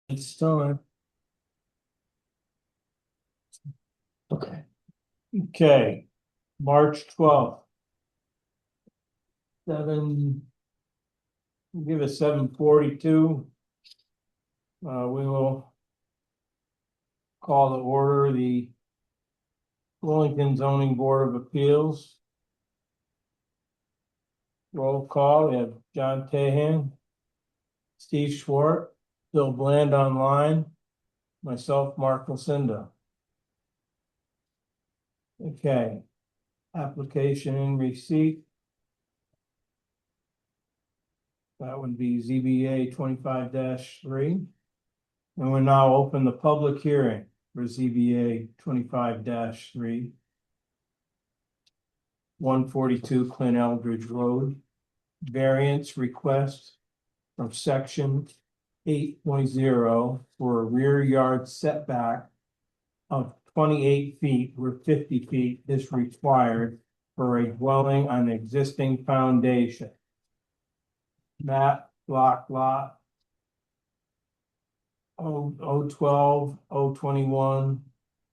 It's time. Okay. Okay, March 12th. Give it 7:42. We will call to order the Willington Zoning Board of Appeals. Roll call, we have John Tahan, Steve Schwartz, Bill Bland online, myself, Mark Lucinda. Okay, application and receipt. That would be ZBA 25-3. And we're now open the public hearing for ZBA 25-3. 142 Clint Eldridge Road. Variance request from section 8.0 for a rear yard setback of 28 feet where 50 feet is required for a dwelling on existing foundation. Map, block lot 012, 021,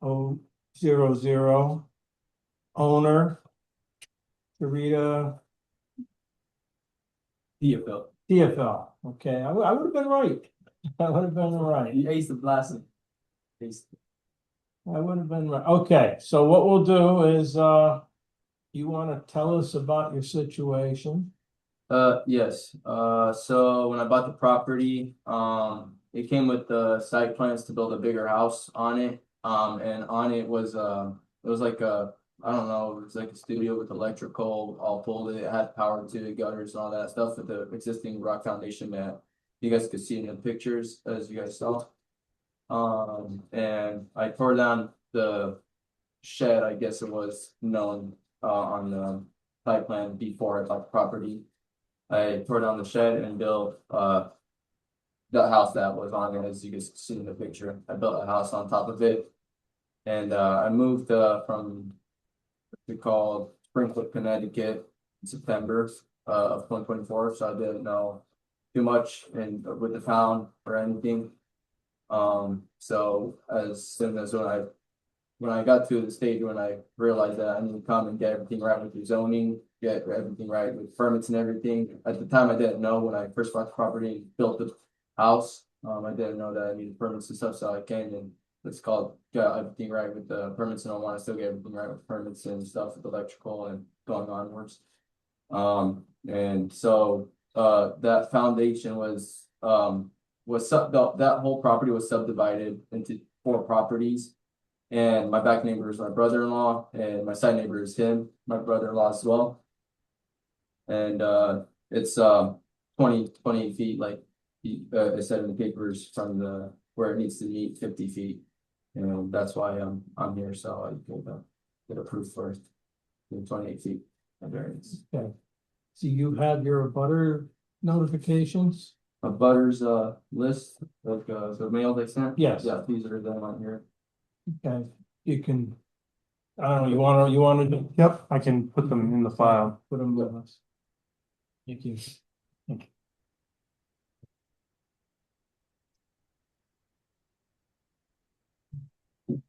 000. Owner Sarita TFL. Okay, I would have been right. I would have been right. Ace of blessing. I would have been right. Okay, so what we'll do is you want to tell us about your situation? Yes. So when I bought the property, it came with the site plans to build a bigger house on it. And on it was it was like a, I don't know, it was like a studio with electrical all pulled. It had power to it, gutters and all that stuff with the existing rock foundation that you guys could see in the pictures as you guys saw. And I tore down the shed, I guess it was known on the site plan before I bought the property. I tore down the shed and built the house that was on it, as you can see in the picture. I built a house on top of it, and I moved from what we call Springfield, Connecticut in September of 2024. So I didn't know too much with the town or anything. So as soon as when I got to the stage when I realized that I need to come and get everything right with the zoning, get everything right with permits and everything. At the time, I didn't know when I first bought the property and built the house. I didn't know that I needed permits and stuff, so I came and got everything right with the permits, and I want to still get everything right with permits and stuff with electrical and going onwards. And so that foundation was that whole property was subdivided into 4 properties. And my back neighbor is my brother-in-law, and my side neighbor is him, my brother-in-law as well. And it's 20 feet, like I said in the papers, from the where it needs to meet 50 feet. And that's why I'm here, so I could get approved for 28 feet of variance. Okay. So you have your abutter notifications? A butters list, like the mail they sent? Yes. Yeah, these are them on here. Okay, you can, I don't know, you want to? Yep, I can put them in the file. Put them with us. Thank you. Thank you.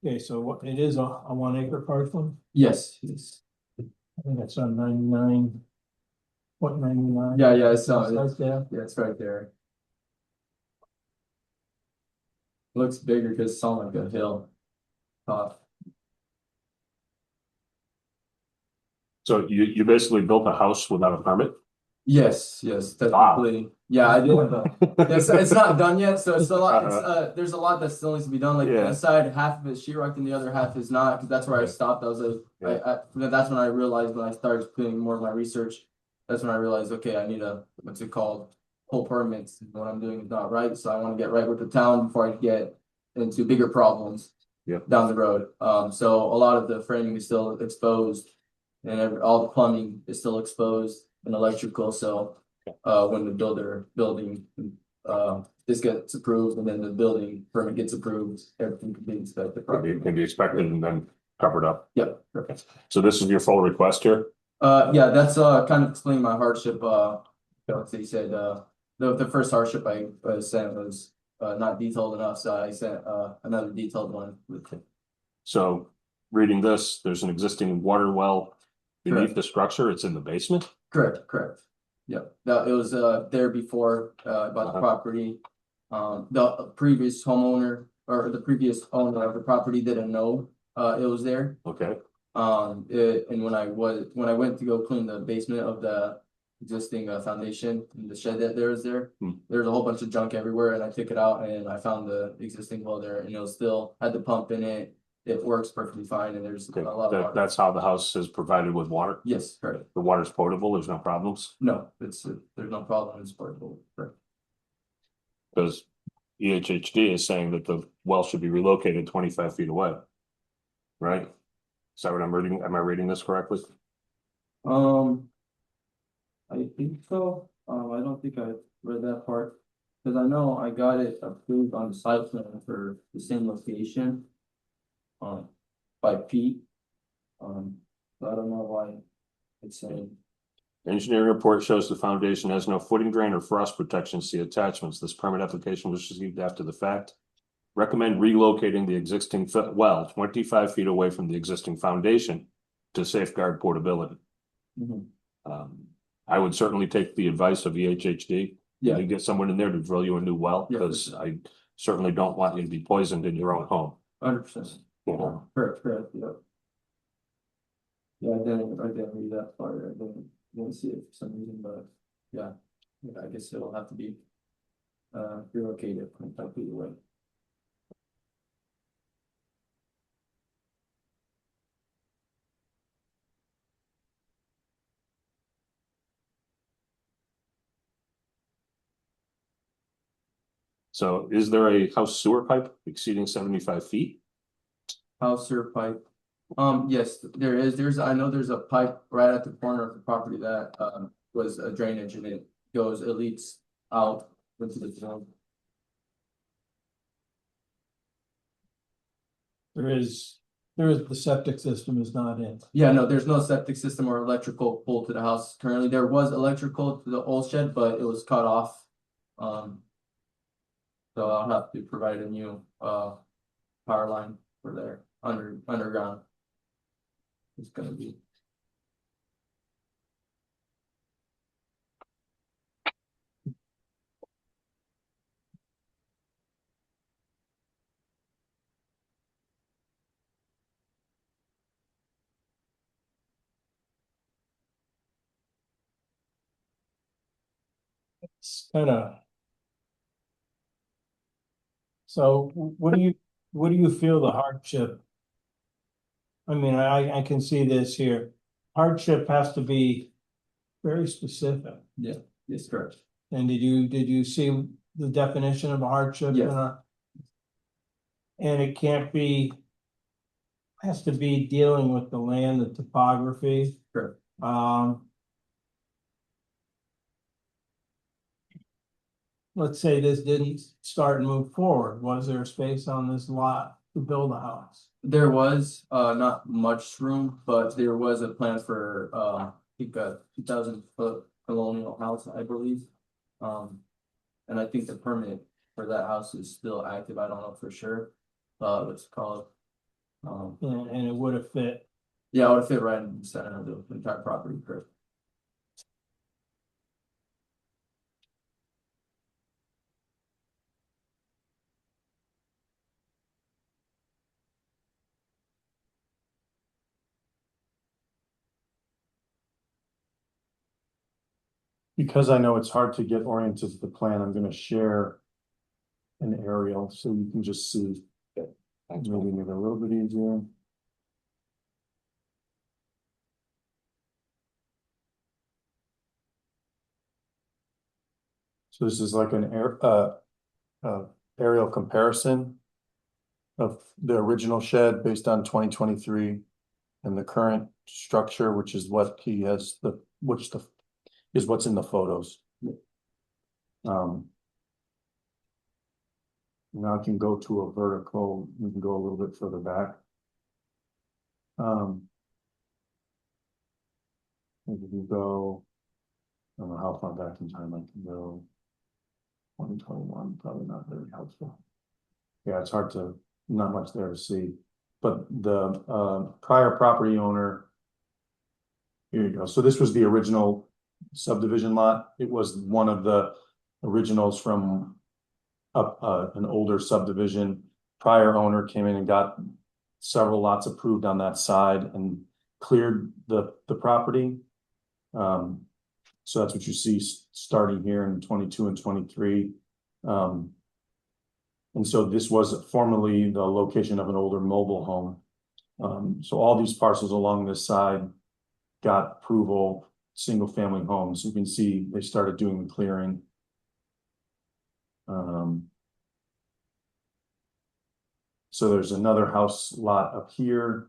Okay, so what, it is a 1 acre parcel? Yes. I think it's on 99. What, 99? Yeah, It's right there. Yeah, it's right there. Looks bigger because it's on like a hill top. So you basically built a house without a permit? Yes, technically. Wow. Yeah, I did. It's not done yet, so it's a lot. There's a lot that still needs to be done. Like the side, half of it is sheetrocked and the other half is not, because that's where I stopped. I was like, that's when I realized, when I started doing more of my research, that's when I realized, okay, I need what's it called, pull permits. What I'm doing is not right, so I want to get right with the town before I get into bigger problems down the road. So a lot of the framing is still exposed, and all the plumbing is still exposed and electrical. So when the building this gets approved and then the building permit gets approved, everything can be inspected. Can be inspected and then covered up. Yep, perfect. So this is your full request here? Yeah, that's kind of explaining my hardship, they said, the first hardship I sent was not detailed enough, so I sent another detailed one with. So reading this, there's an existing water well beneath Correct. the structure. It's in the basement. Correct. Yep, that it was there before I bought the property. The previous homeowner or the previous owner of the property didn't know it was there. Okay. And when I went to go clean the basement of the existing foundation and the shed that there was there, there's a whole bunch of junk everywhere, and I took it out and I found the existing well there, and it was still had the pump in it. It works perfectly fine, and there's Okay. a lot of water. That's how the house is provided with water. Yes, correct. The water's potable. There's no problems. No, there's no problem. It's portable. Correct. Because EHHD is saying that the well should be relocated 25 feet away. Right? Is that what I'm reading? Am I reading this correctly? I think so. I don't think I read that part. Cause I know I got it approved on the site plan for the same location. By Pete. So I don't know why it's saying. Engineering report shows the foundation has no footing drain or frost protection. See attachments. This permit application was received after the fact. Recommend relocating the existing well 25 feet away from the existing foundation to safeguard portability. I would certainly take the advice of EHHD. Yeah. You get someone in there to drill you a new well, Yeah, because I certainly don't want you to be poisoned in your own home. 100%. You know? Correct, yeah. Yeah, I didn't read that part. I didn't see it for some reason, but yeah, I guess it'll have to be relocated 25 feet away. So is there a house sewer pipe exceeding 75 feet? House sewer pipe. Yes, there is. I know there's a pipe right at the corner of the property that was a drainage, and it leads out into the zone. The septic system is not in. Yeah, no, there's no septic system or electrical pulled to the house currently. There was electrical to the old shed, but it was cut off. So I'll have to provide a new power line for there underground. It's gonna be. It's kind of. So what do you feel the hardship? I mean, I can see this here. Hardship has to be very specific. Yes, correct. And did you see the definition of a hardship? Yes. And it can't be, has to be dealing with the land, the topography. Sure. Let's say this didn't start and move forward. Was there space on this lot to build a house? There was not much room, but there was a plan for I think a 2,000-foot colonial house, I believe. And I think the permit for that house is still active. I don't know for sure. What's it called? And it would have fit. Yeah, it would fit right in the center of the entire property, correct? Because I know it's hard to get oriented to the plan, I'm gonna share an aerial so you can just see. Maybe make it a little bit easier. So this is like an aerial comparison of the original shed based on 2023 and the current structure, which is what he has is what's in the photos. Now I can go to a vertical, we can go a little bit further back. If you go, I don't know how far back in time I can go. 2021, probably not very helpful. Yeah, it's hard to, not much there to see, but the prior property owner. Here you go. So this was the original subdivision lot. It was one of the originals from an older subdivision. Prior owner came in and got several lots approved on that side and cleared the property. So that's what you see starting here in 22 and 23. And so this was formerly the location of an older mobile home. So all these parcels along this side got approval, single family homes. You can see they started doing the clearing. So there's another house lot up here.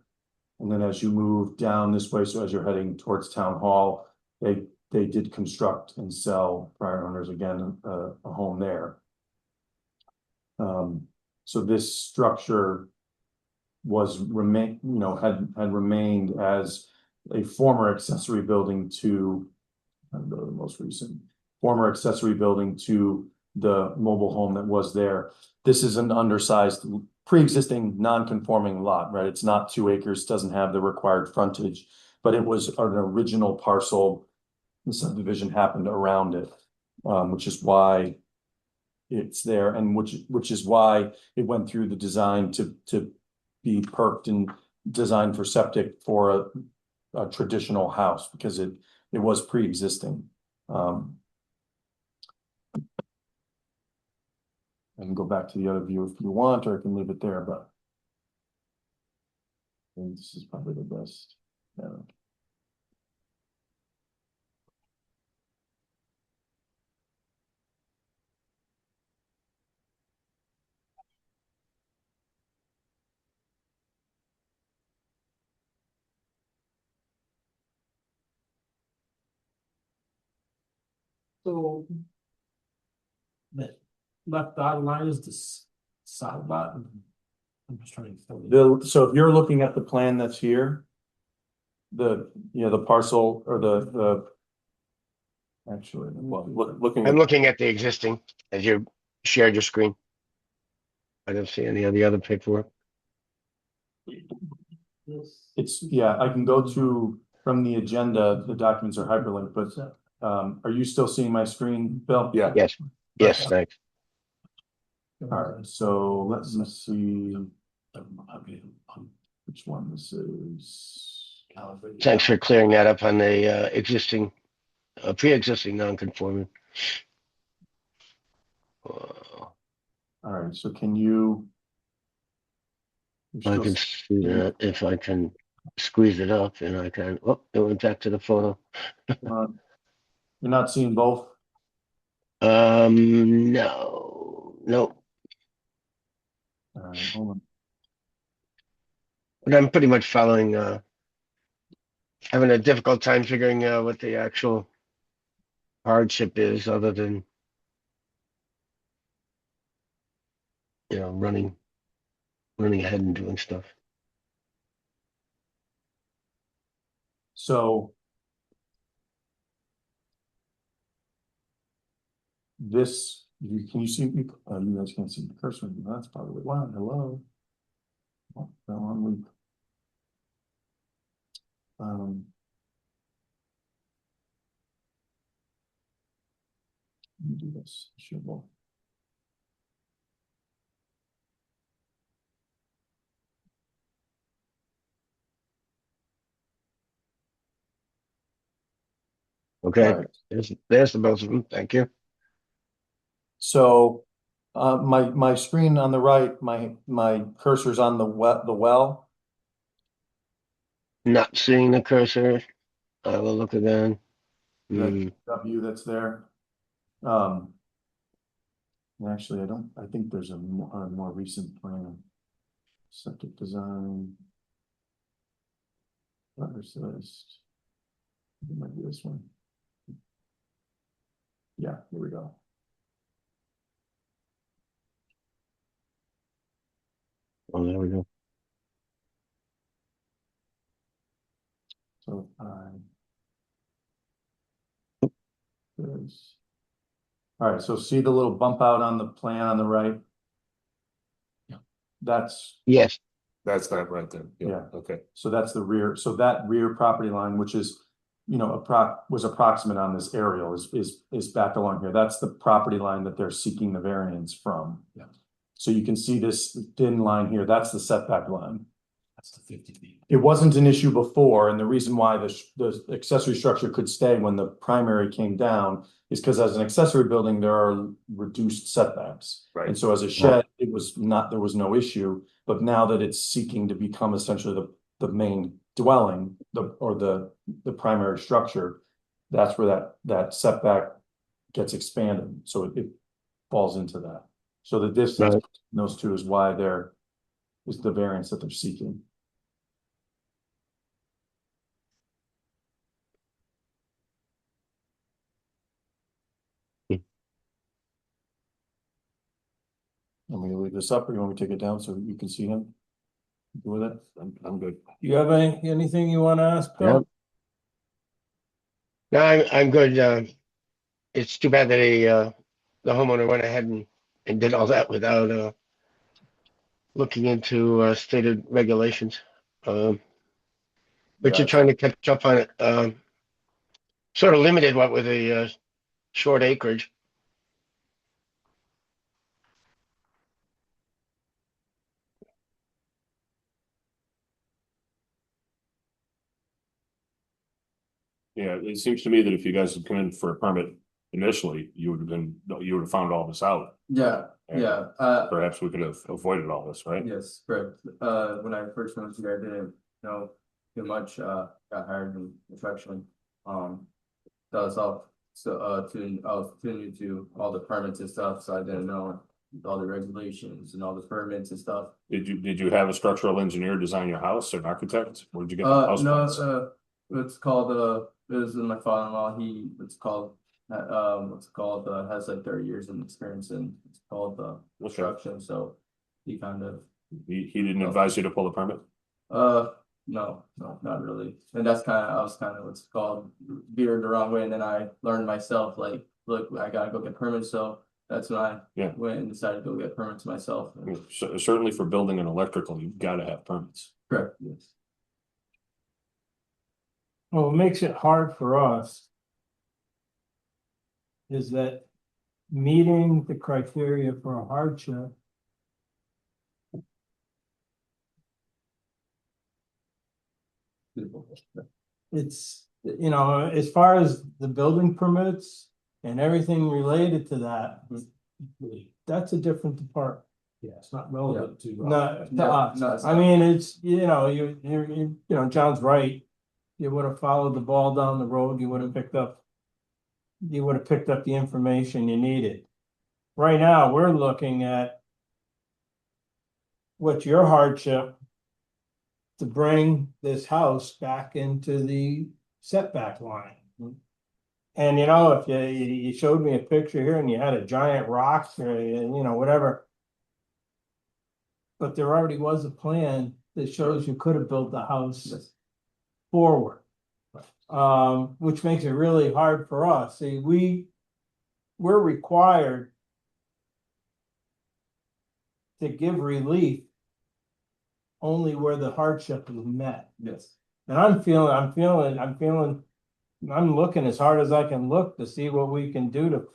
And then as you move down this way, so as you're heading towards Town Hall, they did construct and sell, prior owners again, a home there. So this structure was had remained as a former accessory building to the most recent former accessory building to the mobile home that was there. This is an undersized pre-existing non-conforming lot, right? It's not 2 acres, doesn't have the required frontage, but it was an original parcel. The subdivision happened around it, which is why it's there, and which is why it went through the design to be perked and designed for septic for a traditional house, because it was pre-existing. I can go back to the other view if you want, or I can leave it there, but I think this is probably the best. Yeah. So. The left dotted line is this side lot. I'm just trying to fill it. So if you're looking at the plan that's here, the parcel or the actually, Well, looking I'm at, looking at the existing as you shared your screen. I don't see any of the other paperwork. it's, yeah, I can go to from the agenda, the documents are hyperlinked, but are you still seeing my screen, Bill? yeah, Yes, yes, thanks. All right, so let's see which one this is. Thanks for clearing that up on the existing, pre-existing non-conforming. All right, so can you? I can see that if I can squeeze it up, and I can. Oh, it went back to the photo. You're not seeing both? No, no. All right, hold on. But I'm pretty much following. Having a difficult time figuring out what the actual hardship is, other than running ahead and doing stuff. So this, can you see, you guys can't see the cursor, that's probably why, hello. Oh, fell on loop. Let me do this, sure. Okay, All right. there's the both of them. Thank you. So, my screen on the right, my cursor's on the well. Not seeing the cursor. I will look again. That W that's there. Actually, I think there's a more recent plan. Septic design. Butters list. It might be this one. Yeah, here we go. Oh, there we go. So place. All right, so see the little bump out on the plan on the right? Yeah. That's, Yes, That's that right there. Yeah. Okay. so that's the rear, so that rear property line, which is, you know, was approximate on this aerial is back along here. That's the property line that they're seeking the variance from. Yeah. So you can see this thin line here, that's the setback line. That's the 50 feet. It wasn't an issue before, and the reason why the accessory structure could stay when the primary came down is because as an accessory building, there are reduced setbacks. Right. And so as a shed, it was not, there was no issue, but now that it's seeking to become essentially the main dwelling, the primary structure, that's where that setback gets expanded, so it falls into that. So the distance Right. between those two is why there is the variance that they're seeking. Want me to leave this up or you want me to take it down so that you can see him? Good with it? I'm good. You have anything you want to ask, Bill? no, I'm good. It's too bad that the homeowner went ahead and did all that without looking into stated regulations. But Yeah, you're trying to catch up on it. Sort of limited what with a short acreage. Yeah, it seems to me that if you guys had come in for a permit initially, you would have found all this out. Yeah, And yeah, Perhaps we could have avoided all this, right? yes, correct. When I first went to there, I didn't know too much, got hired in construction. That was all, so, I was too new to all the permits and stuff, so I didn't know all the regulations and all the permits and stuff. Did you have a structural engineer design your house or an architect? Where'd you get the house plans? No, it's called, it was in my father-in-law, has like 30 years of experience in, it's called, construction, so he kind of, He didn't advise you to pull a permit? no, not really. And I was kind of what's called veered the wrong way. And then I learned myself, like, look, I gotta go get permits. So that's when I went and decided to go get permits myself. Certainly for building and electrical, you've got to have permits. Correct, yes. Well, what makes it hard for us is that meeting the criteria for a hardship it's, you know, as far as the building permits and everything related to that, that's a different department. Yeah, it's not relevant to. Not to No, us. no, it's I not. mean, it's, you know, you know, John's right. You would have followed the ball down the road, you would have picked up the information you needed. Right now, we're looking at what's your hardship to bring this house back into the setback line. And you know, if you showed me a picture here and you had a giant rock or, you know, whatever. But there already was a plan that shows you could have built the house forward. Which makes it really hard for us. See, we're required to give relief only where the hardship is met. Yes. And I'm looking as hard as I can look to see what we can do to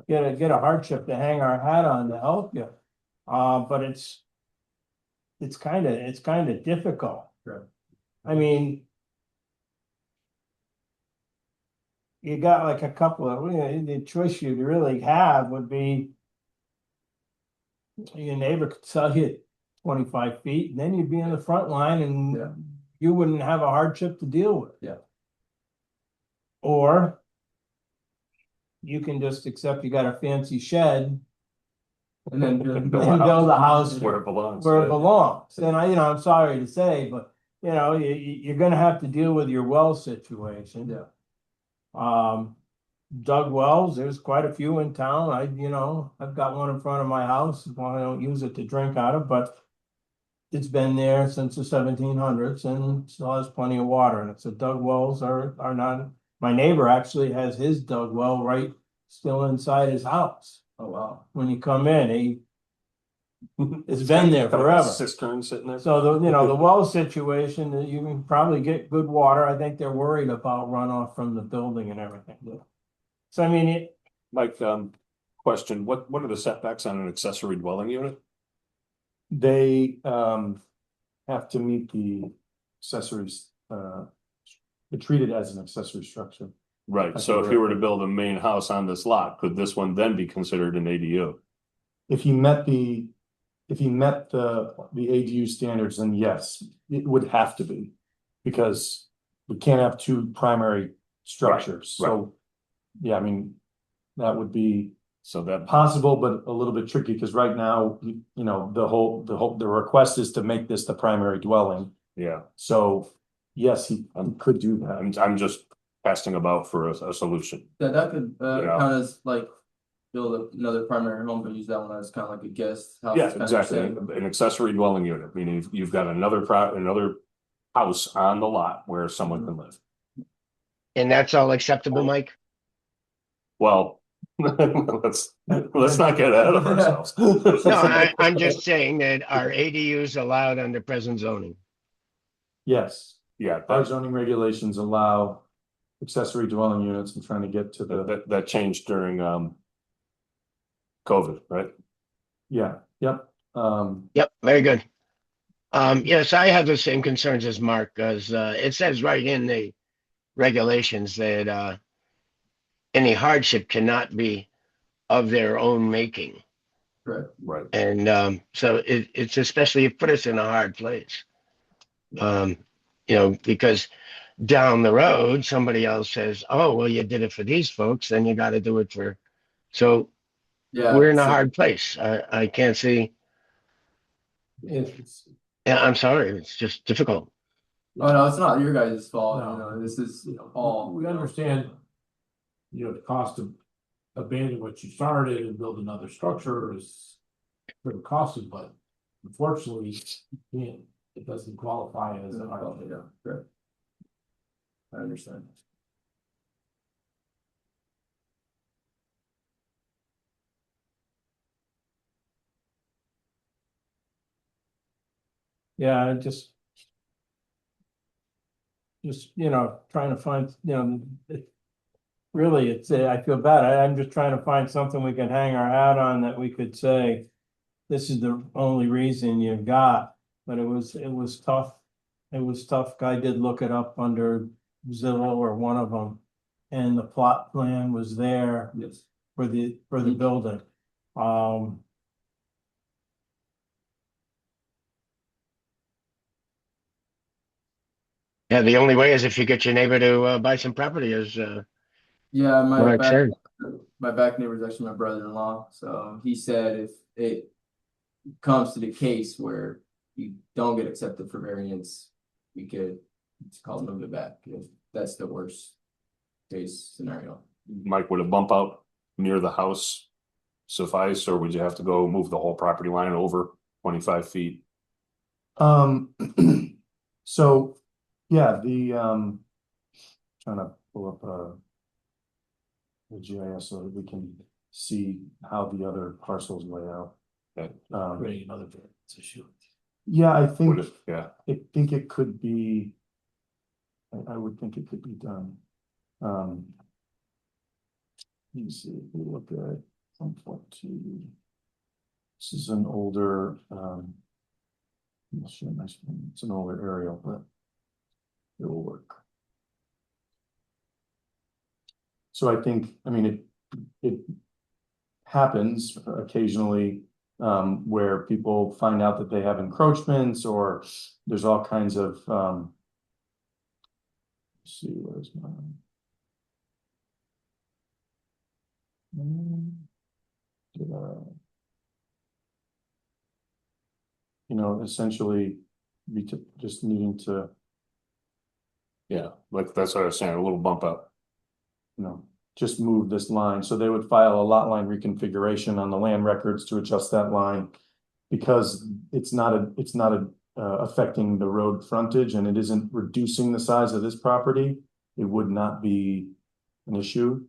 get a hardship to hang our hat on to help you. But it's kind of difficult. Right. I mean, you got like a couple of, you know, the choice you'd really have would be your neighbor could sell you 25 feet, and then you'd be in the front line and you wouldn't have a hardship to deal with. Yeah. Or you can just accept you got a fancy shed And then and build a house Where it belongs. where it belongs. And I'm sorry to say, but you know, you're gonna have to deal with your well situation. Yeah. Dug wells, there's quite a few in town. I've got one in front of my house. Well, I don't use it to drink out of, but it's been there since the 1700s and still has plenty of water. And it's dug wells are not. My neighbor actually has his dug well right still inside his house. Oh, wow. When you come in, it's been there Got a forever. Cistern sitting there. So the well situation, you can probably get good water. I think they're worried about runoff from the building and everything. So I mean, Mike, question, what are the setbacks on an accessory dwelling unit? They have to meet the accessories, they're treated as an accessory structure. Right, That's so if you were to correct. build a main house on this lot, could this one then be considered an ADU? If he met the ADU standards, then yes, it would have to be. Because we can't have two primary structures, right. so, yeah, I mean, that would be So that, possible, but a little bit tricky, because right now, the request is to make this the primary dwelling. yeah, So, yes, he could do that. I'm just casting about for a solution. That could, Yeah. count as like build another primary home, but use that one as kind of like a guest house. Yeah, kind of exactly, thing. an accessory dwelling unit, meaning you've got another house on the lot where someone can live. And that's all acceptable, Mike? Well, let's not get ahead of ourselves. No, I'm just saying that are ADUs allowed under present zoning? Yes, Yeah, our zoning regulations allow accessory dwelling units. I'm trying to get to the, that changed during COVID, right? yeah, yep. Yep, very good. Yes, I have the same concerns as Mark, because it says right in the regulations that any hardship cannot be of their own making. Correct. Right. And so it's especially put us in a hard place. Because down the road, somebody else says, oh, well, you did it for these folks, then you got to do it for. So Yeah. we're in a so- hard place. I can't see. It's, Yeah, I'm sorry. It's just difficult. Oh, no, it's not your guys' fault, No. this is you know, all. we understand, the cost of abandon what you started and build another structure is pretty costly, but unfortunately, it doesn't qualify as a hardship. Yeah, correct. I understand. yeah, I just, trying to find, really, I feel bad. I'm just trying to find something we can hang our hat on that we could say, this is the only reason you've got, but it was tough. It was tough. Guy did look it up under Zillow or one of them, and the plot plan was there Yes. for the building. Yeah, the only way is if you get your neighbor to buy some property, as Yeah, Mark said. my back neighbor is actually my brother-in-law, so he said if it comes to the case where you don't get accepted for variance, we could, it's called move it back, if that's the worst case scenario. Mike, would a bump out near the house suffice, or would you have to go move the whole property line over 25 feet? So, yeah, trying to pull up the GIS so that we can see how the other parcels lay out. Okay. Creating another variance issue. Yeah, I think, Yeah, it could be. I would think it could be done. Let me see, if we look at 1.2. This is an older, I'll show my screen. It's an older aerial, but it will work. So I think, I mean, it happens occasionally where people find out that they have encroachments, or there's all kinds of let's see, where's my essentially just needing to, yeah, like that's what I was saying, a little bump up. just move this line. So they would file a lot line reconfiguration on the land records to adjust that line. Because it's not affecting the road frontage, and it isn't reducing the size of this property, it would not be an issue.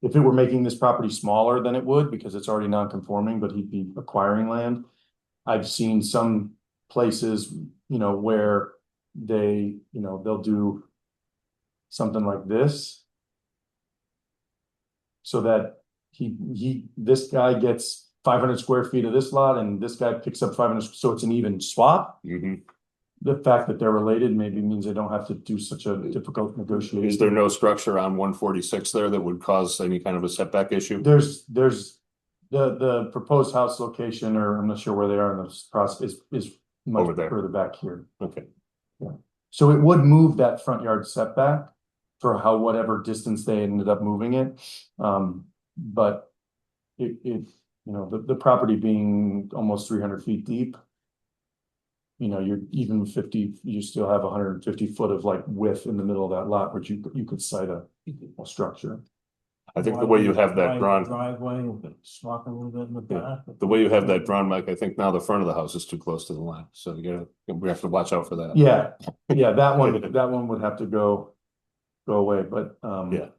if it were making this property smaller than it would, because it's already non-conforming, but he'd be acquiring land. I've seen some places, where they, they'll do something like this. So that this guy gets 500 square feet of this lot and this guy picks up 500, so it's an even swap. The fact that they're related maybe means they don't have to do such a difficult negotiation. Is there no structure on 146 there that would cause any kind of a setback issue? There's the proposed house location, or I'm not sure where they are in this process, is much Over there. further back here. Okay. So it would move that front yard setback for whatever distance they ended up moving it. But the property being almost 300 feet deep, you're even 50, you still have 150 foot of like width in the middle of that lot, which you could cite a structure. I think the way you have that drawn, Driveway, but swap a little bit in the back. the way you have that drawn, Mike, I think now the front of the house is too close to the line, so we have to watch out for that. Yeah, that one would have to go away, but Yeah.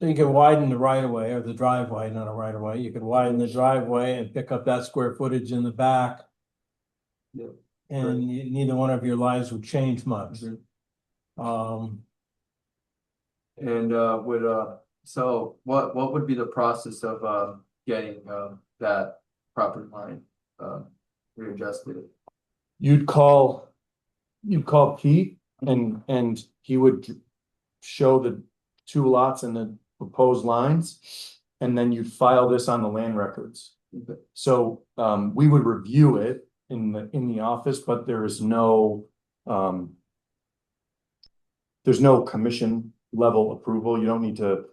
So you can widen the right of way or the driveway, not a right of way. You could widen the driveway and pick up that square footage in the back. Yep. And neither one of your lives would change much. And so what would be the process of getting that property line readjusted? you'd call Pete and he would show the two lots and the proposed lines, and then you'd file this on the land records. Okay. So we would review it in the office, but there's no commission level approval. You don't need to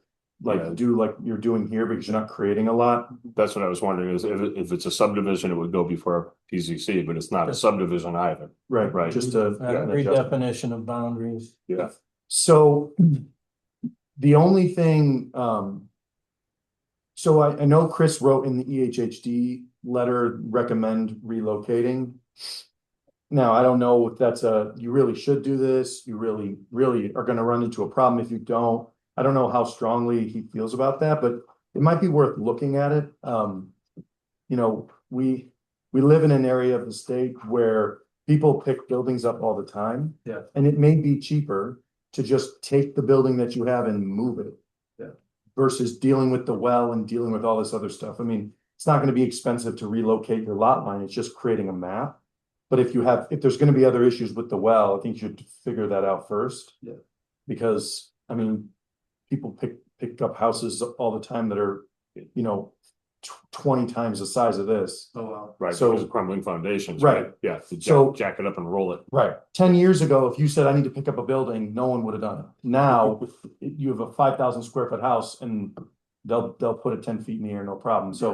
do like you're doing here because you're not creating a lot. That's what I was wondering, is if it's a subdivision, it would go before PZC, but it's not a subdivision either. Right. Just a Redefinition of boundaries. Yeah. So the only thing, so I know Chris wrote in the EHHD letter, recommend relocating. Now, I don't know if that's you really should do this. You really, really are gonna run into a problem if you don't. I don't know how strongly he feels about that, but it might be worth looking at it. We live in an area of the state where people pick buildings up all the time. Yeah. And it may be cheaper to just take the building that you have and move it. Yeah. Versus dealing with the well and dealing with all this other stuff. I mean, it's not gonna be expensive to relocate your lot line, it's just creating a map. But if there's gonna be other issues with the well, I think you should figure that out first. Yeah. Because, I mean, people pick up houses all the time that are, 20 times the size of this. Oh, wow. Right, So- so it's crumbling foundations, Right. right? Yeah, to So- jack it up and roll it. Right. 10 years ago, if you said, I need to pick up a building, no one would have done it. Now, you have a 5,000 square foot house and they'll put it 10 feet in the air, no problem. So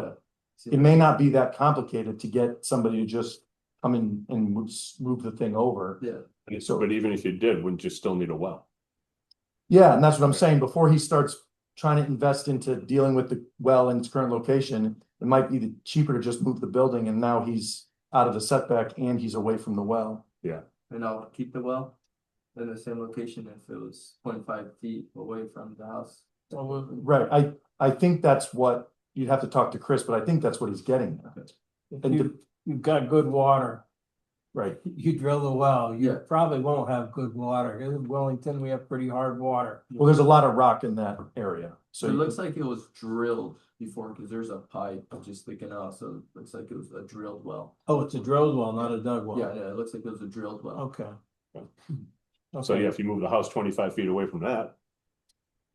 Yeah. it may not be that complicated to get somebody to just come in and move the thing over. Yeah. But even if you did, wouldn't you still need a well? Yeah, and that's what I'm saying. Before he starts trying to invest into dealing with the well in its current location, it might be cheaper to just move the building, and now he's out of the setback and he's away from the well. And I'll keep the well in the same location if it was 0.5 feet away from the house. Right, I think that's what, you'd have to talk to Chris, but I think that's what he's getting at. If you've got good water, Right, you drill the well, you Yeah. probably won't have good water. In Wellington, we have pretty hard water. well, there's a lot of rock in that area, so. So it looks like it was drilled before, because there's a pipe just sticking out, so it looks like it was a drilled well. Oh, it's a drilled well, not a dug well. Yeah, it looks like it was a drilled well. Okay. So yeah, if you move the house 25 feet away from that,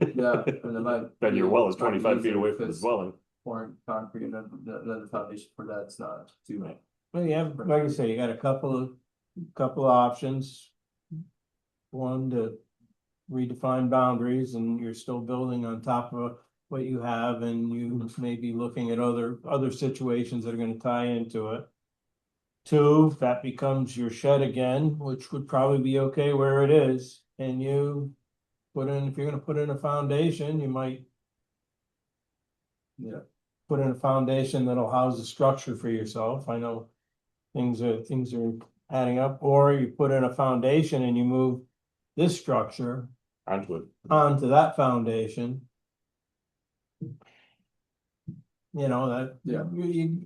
Yeah, and it might. then your well is might be 25 feet easier away if from the it's dwelling. pouring concrete and then the foundation for that's not too much. Well, yeah, like I say, you got a couple of options. One, to redefine boundaries, and you're still building on top of what you have, and you may be looking at other situations that are gonna tie into it. Two, that becomes your shed again, which would probably be okay where it is, and you if you're gonna put in a foundation, you might Yeah. put in a foundation that'll house a structure for yourself. I know things are adding up, or you put in a foundation and you move this structure Onto it. onto that foundation. You know, that, Yeah.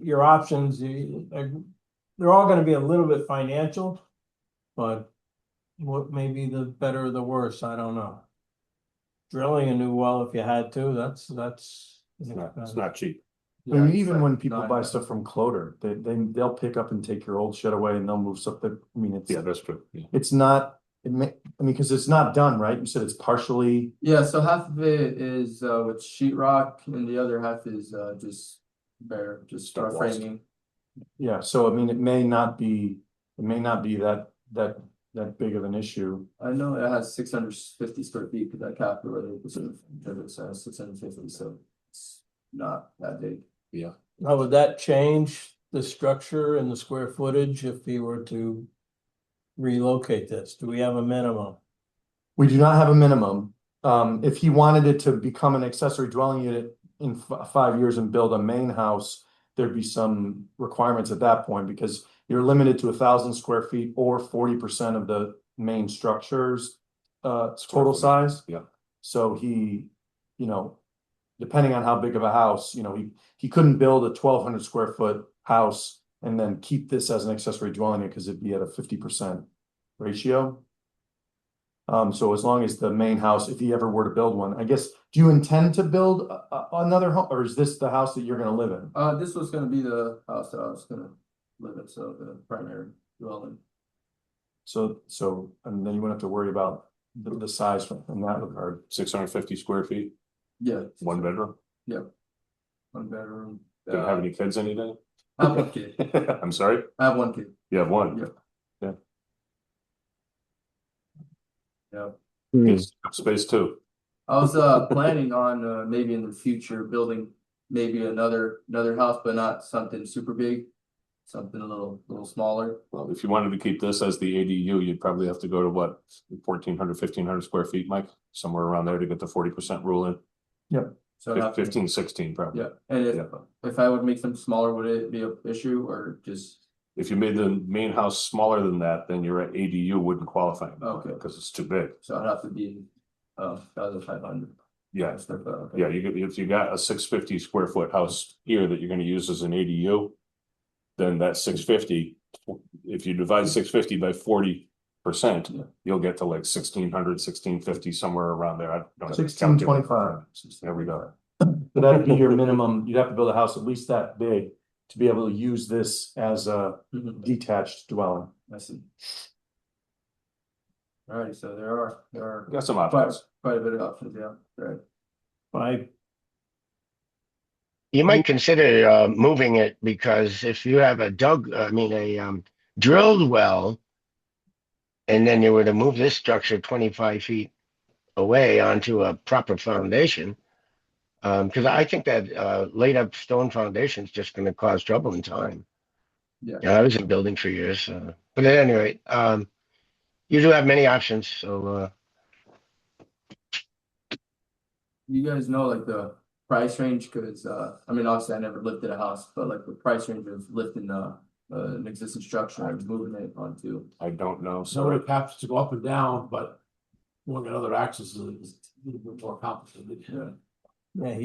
your options, they're all gonna be a little bit financial, but what may be the better or the worse, I don't know. Drilling a new well if you had to, that's. It's not cheap. I mean, Yeah, it's even like when people buy 9. stuff from Cloder, they'll pick up and take your old shed away and they'll move stuff that, I mean, Yeah, that's true. Yeah. it's not, I mean, because it's not done, right? You said it's partially, Yeah, so half of it is with sheetrock and the other half is just bare, just Stud walls. framing. yeah, so I mean, it may not be that big of an issue. I know it has 650 square feet because I calculated it, so 650, so it's not that big. How would that change the structure and the square footage if he were to relocate this? Do we have a minimum? We do not have a minimum. If he wanted it to become an accessory dwelling unit in 5 years and build a main house, there'd be some requirements at that point because you're limited to 1,000 square feet or 40% of the main structure's total size. Yeah. So he, you know, depending on how big of a house, you know, he couldn't build a 1,200 square foot house and then keep this as an accessory dwelling unit because it'd be at a 50% ratio. So as long as the main house, if he ever were to build one, I guess, do you intend to build another home, or is this the house that you're gonna live in? This was gonna be the house that I was gonna live in, so the primary dwelling. So, and then you wouldn't have to worry about the size in that regard. 650 square feet, Yeah. 1 bedroom. One bedroom. Didn't have any kids anything? I have one kid. I'm sorry? I have one kid. You have one? Yeah. It's space too. I was planning on maybe in the future building maybe another house, but not something super big. Something a little smaller. Well, if you wanted to keep this as the ADU, you'd probably have to go to what, 1,400, 1,500 square feet, Mike? Somewhere around there to get the 40% rule in. So I'd have to- 15, 16 probably. Yeah, and if I would make them smaller, would it be an issue or just? If you made the main house smaller than that, then your ADU wouldn't qualify. Okay. Because it's too big. So I'd have to be 1,500. Yeah. Okay. Yeah, if you got a 650 square foot house here that you're gonna use as an ADU, then that 650, if you divide 650 by 40%, Yeah. you'll get to like 1,600, 1,650, somewhere around there. I don't have to 1625. There we go. So that'd be your minimum. You'd have to build a house at least that big to be able to use this as a detached dwelling. I see. Alright, so there are Got some options. quite a bit of options, yeah, right. You might consider moving it because if you have a drilled well, and then you were to move this structure 25 feet away onto a proper foundation, because I think that laid up stone foundation is just going to cause trouble in time. Yeah. I was in building for years, but at any rate, you do have many options. So You guys know like the price range, because I mean obviously I never lifted a house, but like the price range of lifting an existing structure and moving it onto. I don't know. So So it happens to go up and down, but going at other axes is a little bit more complicated. Yeah. Yeah, Like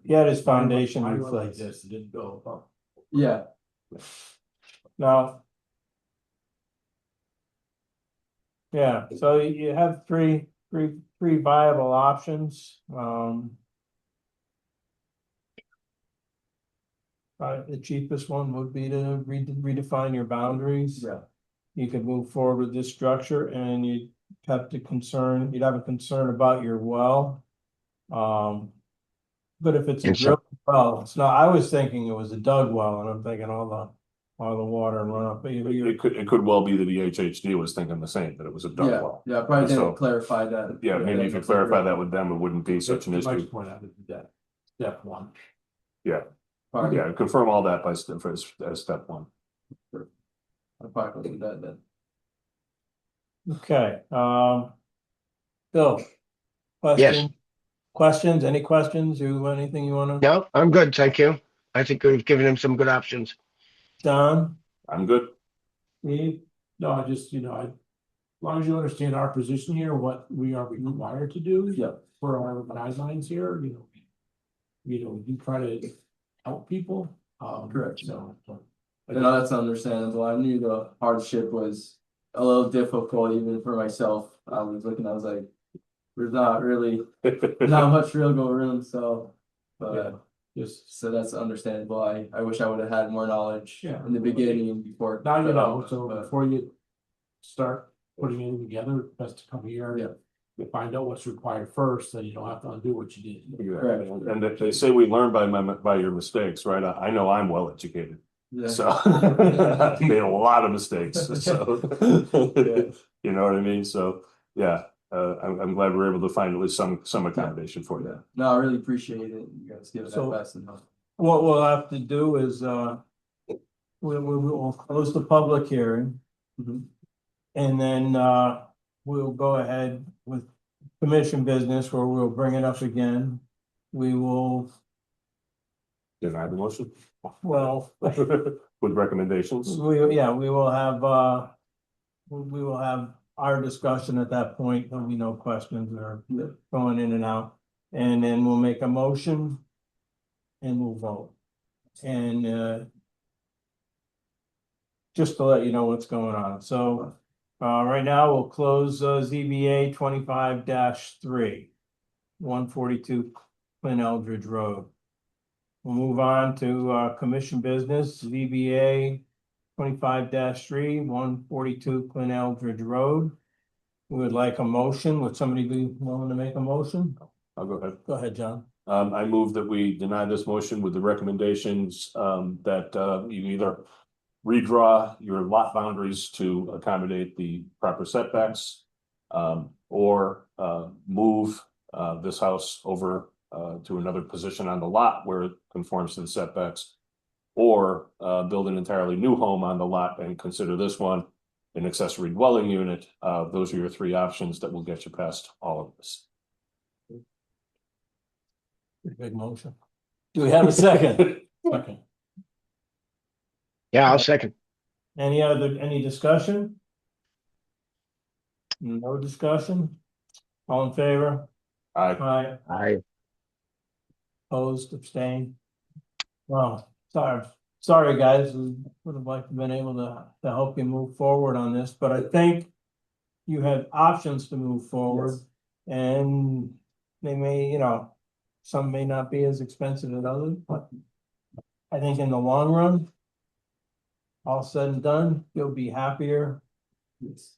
he had his foundation Mine went like replaced. this, it didn't go up. yeah. Now. Yeah, so you have three viable options, the cheapest one would be to redefine your boundaries. Yeah. You could move forward with this structure and you'd have a concern about your well. But if it's a Yes, sir. drilled well, it's not, I was thinking it was a dug well, and I'm thinking all the water and runoff, but it could well be that the HHD was thinking the same, that it was a dug Yeah, well. yeah, I probably So- didn't clarify that. Yeah, maybe if you clarify that with them, it wouldn't be such an Mike's issue. point out that step one. Probably- Yeah, confirm all that as step one. I'll probably do that then. okay, Bill. Questions, any questions, anything you wanna, no, I'm good. Thank you. I think we've given him some good options. Don, I'm good. Steve? No, I just, as long as you understand our position here, what we are required to do. Yeah. For our guidelines here, you know, we do try to help people. Correct. So. You know, that's understandable. I knew the hardship was a little difficult even for myself. I was looking, I was like, there's not really, not much real go room, so. Yeah. But, Just, so that's understandable. I wish I would have had more knowledge Yeah. in the beginning before. now you know, so but- before you start putting it together, best to come here. Yeah. Find out what's required first, so you don't have to undo what you did. Correct. And they say we learn by your mistakes, right? I know I'm well educated. Yeah. So I've made a lot of mistakes, so Yeah. you know what I mean? So, yeah, I'm glad we're able to find at least some accommodation for you. Yeah. No, I really appreciate it. You guys give it So- that best and help. What we'll have to do is, we'll close the public hearing. Mhm. And then, we'll go ahead with commission business where we'll bring it up again. We will, Deny the motion well, with recommendations. we will have, we will have our discussion at that point. There'll be no questions or going in and out. And then we'll make a motion and we'll vote. And, just to let you know what's going on. So, right now we'll close, ZBA 25-3, 142 Clint Eldridge Road. We'll move on to, commission business, ZBA 25-3, 142 Clint Eldridge Road. We would like a motion. Would somebody be willing to make a motion? I'll go ahead. Go ahead, John. I move that we deny this motion with the recommendations, that, you either redraw your lot boundaries to accommodate the proper setbacks, or, move, this house over, to another position on the lot where it conforms to the setbacks, or, build an entirely new home on the lot and consider this one an accessory dwelling unit. Those are your three options that will get you past all of this. Pretty big motion. Do we have a second? Okay. Yeah, I'll second. Any discussion? No discussion? All in favor? I, Aye. Opposed, abstained? Well, sorry, guys, we would have liked to been able to help you move forward on this, but I think you have options to move forward. Yes. And they may, some may not be as expensive as others, but I think in the long run, all said and done, you'll be happier. Yes.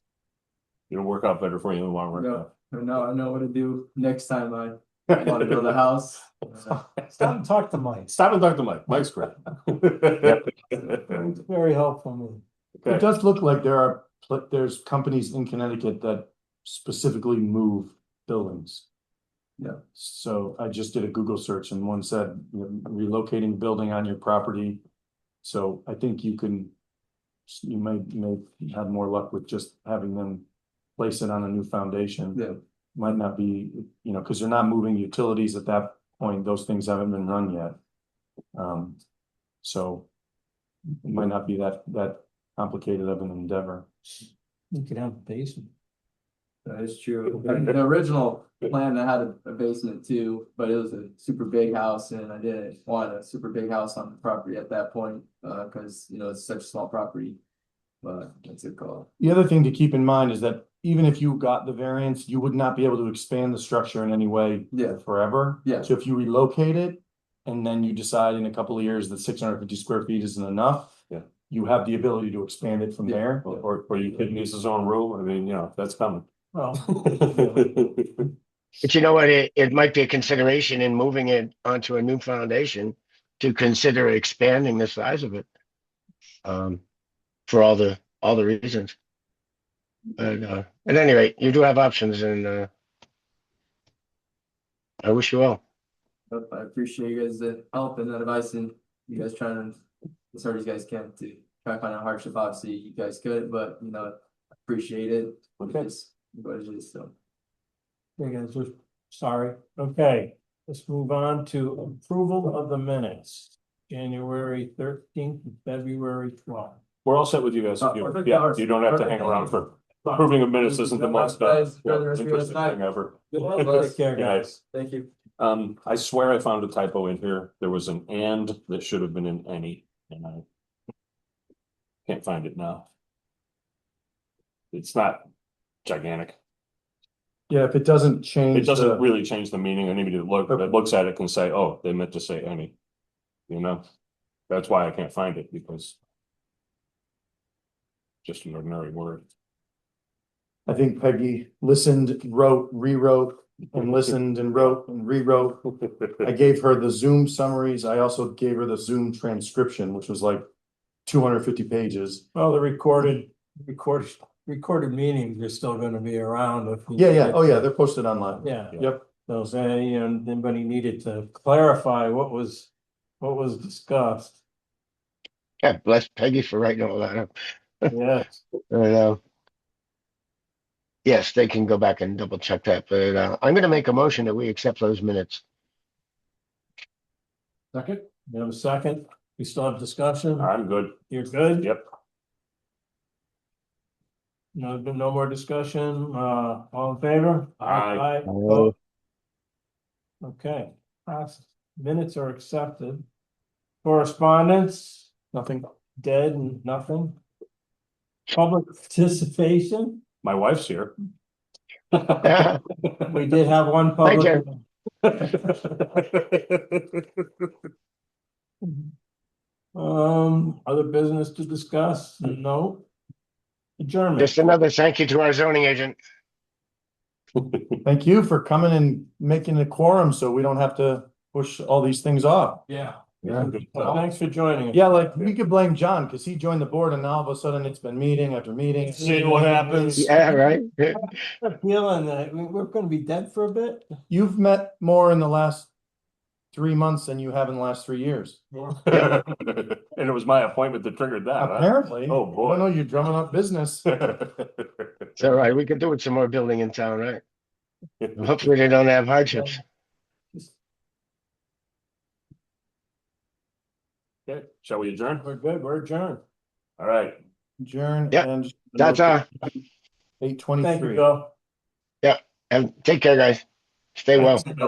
it'll work out better for you in the long run. No, no, I know what to do next time I want to build a house. Stop and talk to Mike. Stop and talk to Mike. Mike's great. It's very helpful me. It does look like there's companies in Connecticut that specifically move buildings. Yeah. So I just did a Google search and one said, relocating building on your property. So I think you may have more luck with just having them place it on a new foundation. Yeah. Might not be, because they're not moving utilities at that point. Those things haven't been run yet. So it might not be that complicated of an endeavor. You could have a basement. That is true. The original plan, I had a basement too, but it was a super big house and I didn't want a super big house on the property at that point, cause it's such a small property. But that's a call. The other thing to keep in mind is that even if you got the variance, you would not be able to expand the structure in any way Yeah, forever. yeah, So if you relocate it and then you decide in a couple of years that 650 square feet isn't enough. Yeah. You have the ability to expand it from Yeah. there. Or you could use his own room. I mean, that's coming. Well, But you know what? It might be a consideration in moving it onto a new foundation to consider expanding the size of it. For all the reasons. But at any rate, you do have options and I wish you well. but I appreciate you guys' help and advice and you guys trying to, as hard as you guys can to try to find a hardship. Obviously, you guys could, but I appreciate it. Okay. It's what it is, so. you guys are sorry. Okay, let's move on to approval of the minutes. January 13th, and February 12th. We're all set with you guys. Perfect. Yeah, you don't have to hang around for approving of minutes isn't the most Guys, enjoy the rest of your interesting night. thing ever. Take care, Good night. guys. Thank you. I swear I found a typo in here. There was an and that should have been an any, and I can't find it now. It's not gigantic. Yeah, if it doesn't It change doesn't really change the meaning. Anybody that looks at it can say, oh, they meant to say any. You know, that's why I can't find it, because just an ordinary word. I think Peggy listened, wrote, rewrote, and listened and wrote and rewrote. I gave her the Zoom summaries. I also gave her the Zoom transcription, which was like 250 pages. Well, the recorded meetings are still gonna be around if. we Yeah, yeah. get Oh, yeah. to- They're posted online. Yeah. Yep. So say, you know, anybody needed to clarify what was discussed. Yeah, bless Peggy for writing all that up. Yes. And, yes, they can go back and double check that, but I'm gonna make a motion that we accept those minutes. Second, You have a second? We still have discussion? I'm good. You're good? Yep. No more discussion, all in favor? Aye. Vote. Okay, passed. Minutes are accepted. Correspondence, Nothing. dead and nothing. Public participation, My wife's here. we did have one Hi, public. Other business to discuss? No. Adjournment. Just another thank you to our zoning agent. Thank you for coming and making a quorum so we don't have to push all these things off. Yeah. Yeah. Well, thanks for joining us. Yeah, like we could blame John because he joined the board and now all of a sudden it's been meeting after meeting. See what happens. Yeah, right? I have a feeling that we're gonna be dead for a bit. You've met more in the last 3 months than you have in the last 3 years. And it was my appointment that triggered that. huh? Apparently. Oh, boy. I know you're drumming up business. It's all right. We could do with some more building in town, right? Hopefully they don't have hardships. Okay, shall we adjourn? We're good, we're adjourned. All right. Adjourn Yeah, and. That's 8:23. Thank you, Bill. and take care, guys. Stay well. Thanks.